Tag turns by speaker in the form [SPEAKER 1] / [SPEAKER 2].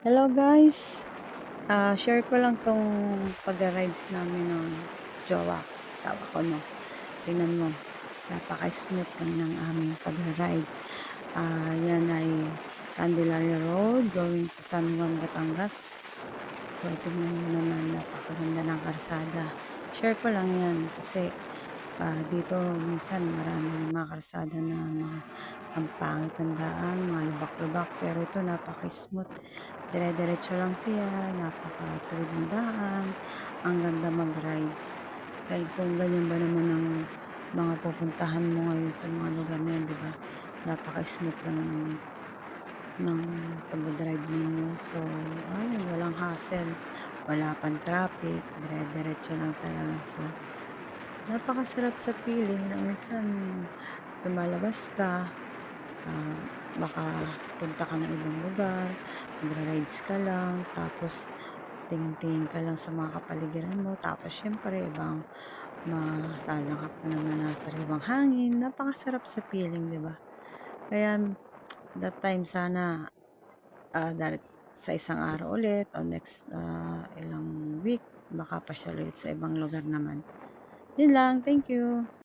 [SPEAKER 1] Hello guys, share ko lang tong pag-rides namin ng jowa, asawa ko no. Tingnan mo, napaka-smooth lang ng aming pag-rides. Yan ay Candelaria Road going to San Juan, Batangas. So tingnan nyo naman, napakaganda ng karsada. Share ko lang yan kasi dito minsan marami mga karsada na mga ang pangit ng daan, mga lubak-lubak, pero ito napaka-smooth. Dire-diretso lang siya, napaka-tuwid ng daan, ang ganda mag-rides. Kahit kung ganyan ba naman ang mga pupuntahan mo ngayon sa mga lugar na yan, di ba? Napaka-smooth lang ng pag-drive ninyo. So, ayun, walang hassle, wala pang traffic, dire-diretso lang talaga. So, napakasarap sa feeling na minsan lumalabas ka, uh, baka punta ka ng ibang lugar, magra-rides ka lang, tapos tingin-tingin ka lang sa mga kapaligiran mo, tapos syempre ibang masalanghap mo naman na sariwang hangin, napakasarap sa feeling, di ba? Kaya that time sana dalit sa isang araw ulit o next ilang week, baka pasyal ulit sa ibang lugar naman. Yun lang, thank you.